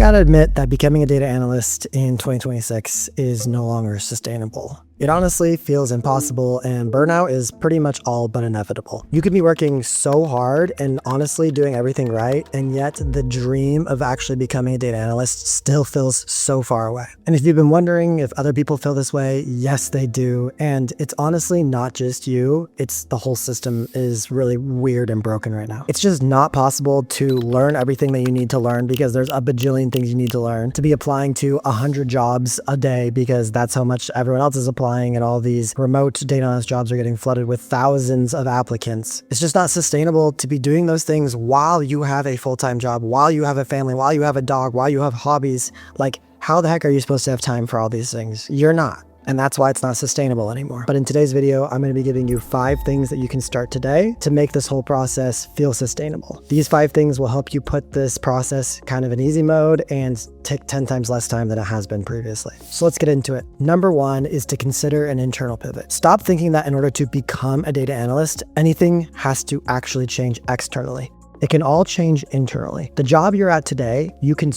gotta admit that becoming a data analyst in 2026 is no longer sustainable. It honestly feels impossible, and burnout is pretty much all but inevitable. You could be working so hard and honestly doing everything right, and yet the dream of actually becoming a data analyst still feels so far away. And if you've been wondering if other people feel this way, yes, they do. And it's honestly not just you, it's the whole system is really weird and broken right now. It's just not possible to learn everything that you need to learn because there's a bajillion things you need to learn, to be applying to 100 jobs a day because that's how much everyone else is applying, and all these remote data analyst jobs are getting flooded with thousands of applicants. It's just not sustainable to be doing those things while you have a full-time job, while you have a family, while you have a dog, while you have hobbies. Like, how the heck are you supposed to have time for all these things? You're not. And that's why it's not sustainable anymore. But in today's video, I'm going to be giving you 5 things that you can start today to make this whole process feel sustainable. These 5 things will help you put this process kind of in easy mode and take 10 times less time than it has been previously. So let's get into it. Number 1 is to consider an internal pivot. Stop thinking that in order to become a data analyst, anything has to actually change externally. It can all change internally. The job you're at today, you can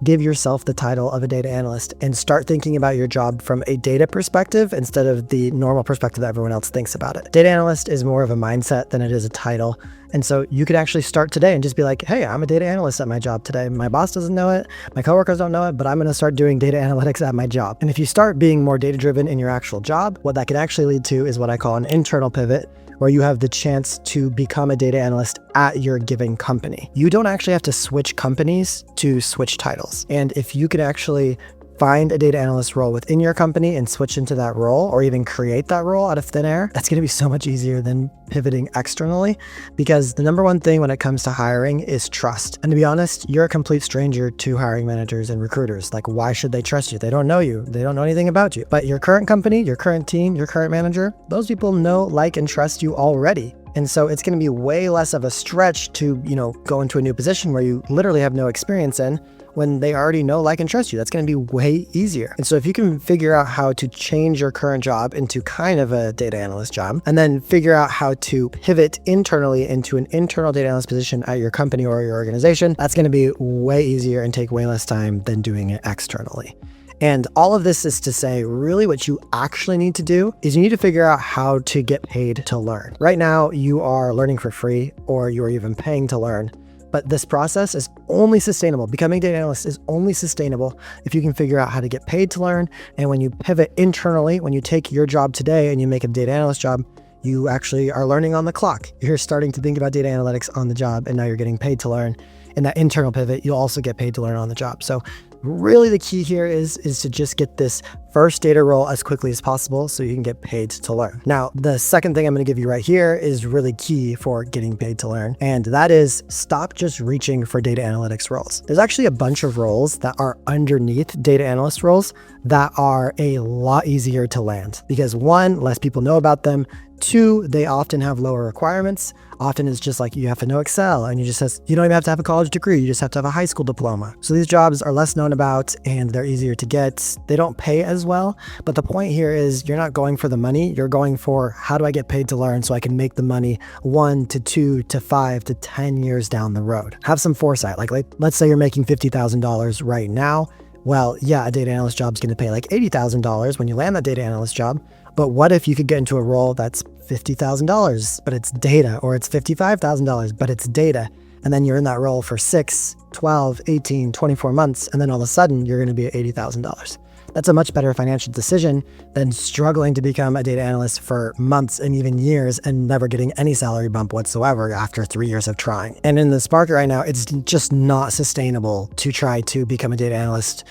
give yourself the title of a data analyst and start thinking about your job from a data perspective instead of the normal perspective that everyone else thinks about it. Data analyst is more of a mindset than it is a title. And so you could actually start today and just be like, hey, I'm a data analyst at my job today. My boss doesn't know it, my coworkers don't know it, but I'm going to start doing data analytics at my job. And if you start being more data driven in your actual job, what that could actually lead to is what I call an internal pivot, where you have the chance to become a data analyst at your given company. You don't actually have to switch companies to switch titles. And if you could actually find a data analyst role within your company and switch into that role, or even create that role out of thin air, that's going to be so much easier than pivoting externally, because the number one thing when it comes to hiring is trust. And to be honest, you're a complete stranger to hiring managers and recruiters. Like, why should they trust you? They don't know you. They don't know anything about you. But your current company, your current team, your current manager, those people know, like, and trust you already. And so it's going to be way less of a stretch to, go into a new position where you literally have no experience in, when they already know, like, and trust you. That's going to be way easier. And so if you can figure out how to change your current job into kind of a data analyst job, and then figure out how to pivot internally into an internal data analyst position at your company or your organization, that's going to be way easier and take way less time than doing it externally. And all of this is to say, really what you actually need to do is you need to figure out how to get paid to learn. Right now, you are learning for free, or you are even paying to learn. But this process is only sustainable. Becoming a data analyst is only sustainable if you can figure out how to get paid to learn. And when you pivot internally, when you take your job today and you make a data analyst job, you actually are learning on the clock. You're starting to think about data analytics on the job, and now you're getting paid to learn. In that internal pivot, you'll also get paid to learn on the job. So really the key here is to just get this first data role as quickly as possible so you can get paid to learn. Now, the second thing I'm going to give you right here is really key for getting paid to learn. And that is, stop just reaching for data analytics roles. There's actually a bunch of roles that are underneath data analyst roles that are a lot easier to land because 1, less people know about them. 2, they often have lower requirements. Often it's just like you have to know Excel, and you don't even have to have a college degree. You just have to have a high school diploma. So these jobs are less known about and they're easier to get. They don't pay as well. But the point here is you're not going for the money. You're going for, how do I get paid to learn so I can make the money 1 to 2 to 5 to 10 years down the road? Have some foresight. Like let's say you're making $50,000 right now. Well, yeah, a data analyst job is going to pay like $80,000 when you land that data analyst job. But what if you could get into a role that's $50,000, but it's data, or it's $55,000, but it's data, and then you're in that role for 6, 12, 18, 24 months, and then all of a sudden you're going to be at $80,000. That's a much better financial decision than struggling to become a data analyst for months and even years and never getting any salary bump whatsoever after 3 years of trying. And in this market right now, it's just not sustainable to try to become a data analyst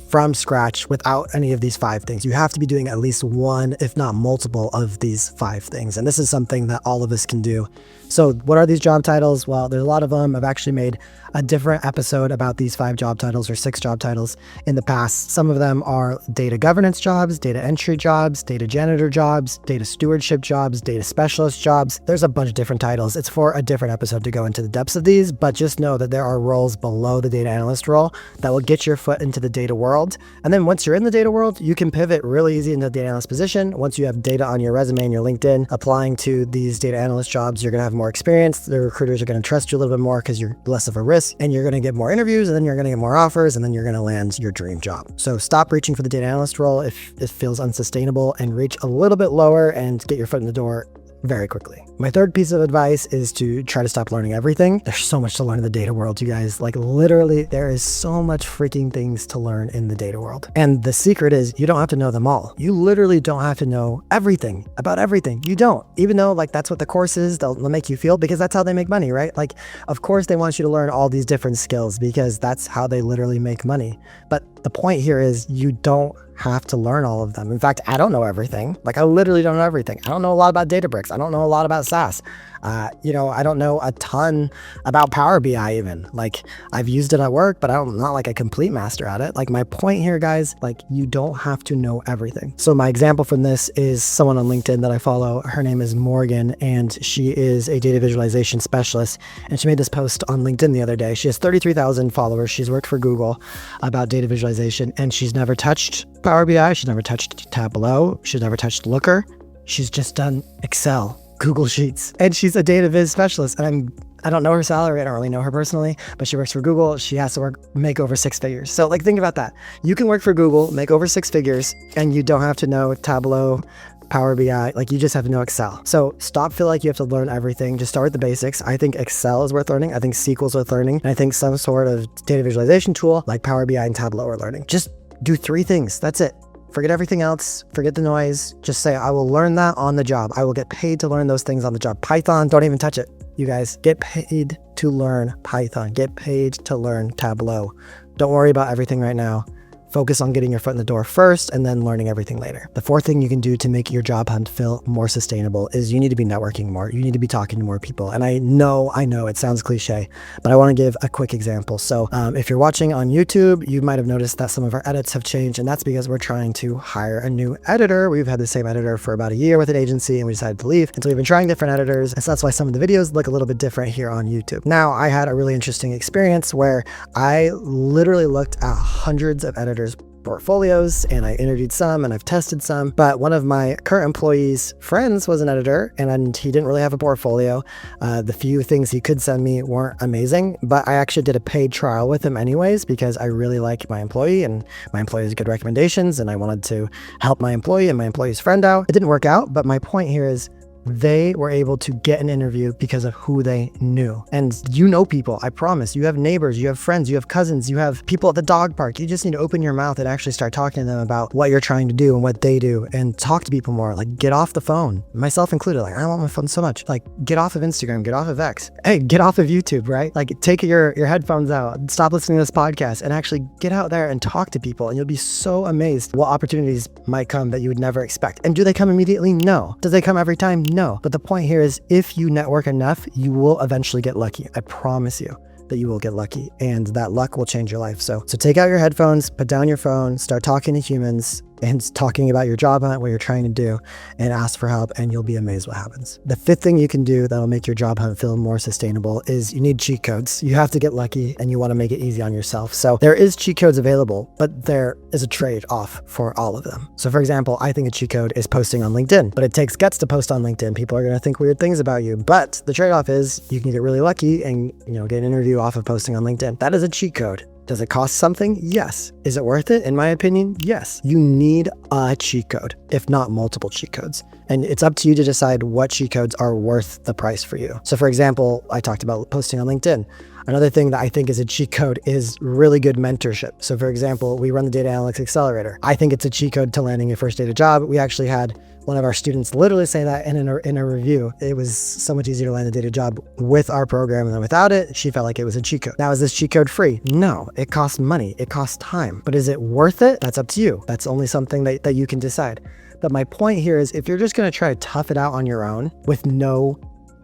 from scratch without any of these 5 things. You have to be doing at least one, if not multiple, of these 5 things. And this is something that all of us can do. So what are these job titles? Well, there's a lot of them. I've actually made a different episode about these 5 job titles or 6 job titles in the past. Some of them are data governance jobs, data entry jobs, data janitor jobs, data stewardship jobs, data specialist jobs. There's a bunch of different titles. It's for a different episode to go into the depths of these, but just know that there are roles below the data analyst role that will get your foot into the data world world. And then once you're in the data world, you can pivot really easy into the data analyst position. Once you have data on your resume and your LinkedIn, applying to these data analyst jobs, you're going to have more experience. The recruiters are going to trust you a little bit more because you're less of a risk, and you're going to get more interviews, and then you're going to get more offers, and then you're going to land your dream job. So stop reaching for the data analyst role if it feels unsustainable, and reach a little bit lower and get your foot in the door very quickly. My third piece of advice is to try to stop learning everything. There's so much to learn in the data world, you guys. Like, literally, there is so much freaking things to learn in the data world. And the secret is you don't have to know them all. You literally don't have to know everything about everything. You don't. Even though, like, that's what the course is, they'll make you feel, because that's how they make money, right? Like, of course they want you to learn all these different skills because that's how they literally make money. But the point here is you don't have to learn all of them. In fact, I don't know everything. Like, I literally don't know everything. I don't know a lot about Databricks. I don't know a lot about SaaS. I don't know a ton about Power BI even. Like, I've used it at work, but I'm not like a complete master at it. Like, my point here, guys, like, you don't have to know everything. So my example from this is someone on LinkedIn that I follow. Her name is Morgan, and she is a data visualization specialist. And she made this post on LinkedIn the other day. She has 33,000 followers. She's worked for Google about data visualization, and she's never touched Power BI. She's never touched Tableau. She's never touched Looker. She's just done Excel, Google Sheets, and she's a data viz specialist. And I don't know her salary. I don't really know her personally, but she works for Google. She has to make over 6 figures. So, like, think about that. You can work for Google, make over 6 figures, and you don't have to know Tableau, Power BI. Like, you just have to know Excel. So stop feeling like you have to learn everything. Just start with the basics. I think Excel is worth learning. I think SQL is worth learning. And I think some sort of data visualization tool like Power BI and Tableau are learning. Just do 3 things. That's it. Forget everything else. Forget the noise. Just say, I will learn that on the job. I will get paid to learn those things on the job. Python, don't even touch it. You guys, get paid to learn Python. Get paid to learn Tableau. Don't worry about everything right now. Focus on getting your foot in the door first and then learning everything later. The fourth thing you can do to make your job hunt feel more sustainable is you need to be networking more. You need to be talking to more people. And I know it sounds cliche, but I want to give a quick example. So if you're watching on YouTube, you might have noticed that some of our edits have changed, and that's because we're trying to hire a new editor. We've had the same editor for about a year with an agency, and we decided to leave. And so we've been trying different editors. And so that's why some of the videos look a little bit different here on YouTube. Now, I had a really interesting experience where I literally looked at hundreds of editors' portfolios, and I interviewed some, and I've tested some, but one of my current employees' friends was an editor, and he didn't really have a portfolio. The few things he could send me weren't amazing, but I actually did a paid trial with him anyways, because I really like my employee, and my employee has good recommendations, and I wanted to help my employee and my employee's friend out. It didn't work out, but my point here is they were able to get an interview because of who they knew. And you know people, I promise. You have neighbors, you have friends, you have cousins, you have people at the dog park. You just need to open your mouth and actually start talking to them about what you're trying to do and what they do, and talk to people more. Like, get off the phone, myself included. Like, I don't want my phone so much. Like, get off of Instagram, get off of X. Hey, get off of YouTube, right? Like, take your headphones out, stop listening to this podcast, and actually get out there and talk to people. And you'll be so amazed what opportunities might come that you would never expect. And do they come immediately? No. Does they come every time? No. But the point here is, if you network enough, you will eventually get lucky. I promise you that you will get lucky, and that luck will change your life. So take out your headphones, put down your phone, start talking to humans and talking about your job hunt, what you're trying to do, and ask for help, and you'll be amazed what happens. The fifth thing you can do that'll make your job hunt feel more sustainable is you need cheat codes. You have to get lucky, and you want to make it easy on yourself. So there is cheat codes available, but there is a trade-off for all of them. So for example, I think a cheat code is posting on LinkedIn, but it takes guts to post on LinkedIn. People are going to think weird things about you, but the trade-off is you can get really lucky and get an interview off of posting on LinkedIn. That is a cheat code. Does it cost something? Yes. Is it worth it? In my opinion, yes. You need a cheat code, if not multiple cheat codes. And it's up to you to decide what cheat codes are worth the price for you. So for example, I talked about posting on LinkedIn. Another thing that I think is a cheat code is really good mentorship. So for example, we run the Data Analytics Accelerator. I think it's a cheat code to landing your first data job. We actually had one of our students literally say that in a review. It was so much easier to land a data job with our program than without it. She felt like it was a cheat code. Now, is this cheat code free? No, it costs money. It costs time. But is it worth it? That's up to you. That's only something that you can decide. But my point here is, if you're just going to try to tough it out on your own with no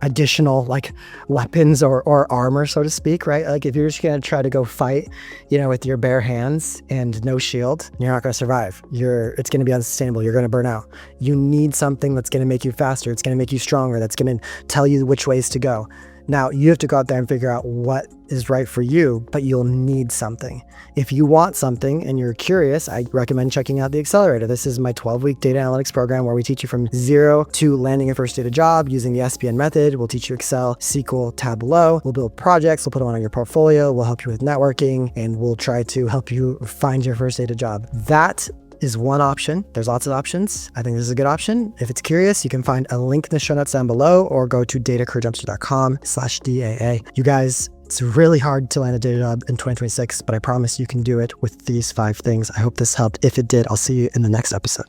additional weapons or armor, so to speak, right? Like, if you're just going to try to go fight, with your bare hands and no shield, you're not going to survive. It's going to be unsustainable. You're going to burn out. You need something that's going to make you faster. It's going to make you stronger. That's going to tell you which ways to go. Now, you have to go out there and figure out what is right for you, but you'll need something. If you want something and you're curious, I recommend checking out the Accelerator. This is my 12-week data analytics program where we teach you from zero to landing your first data job using the SPN method. We'll teach you Excel, SQL, Tableau. We'll build projects. We'll put them on your portfolio. We'll help you with networking, and we'll try to help you find your first data job. That is one option. There's lots of options. I think this is a good option. If it's curious, you can find a link in the show notes down below or go to datacareerjumpster.com/DAA. You guys, it's really hard to land a data job in 2026, but I promise you can do it with these 5 things. I hope this helped. If it did, I'll see you in the next episode.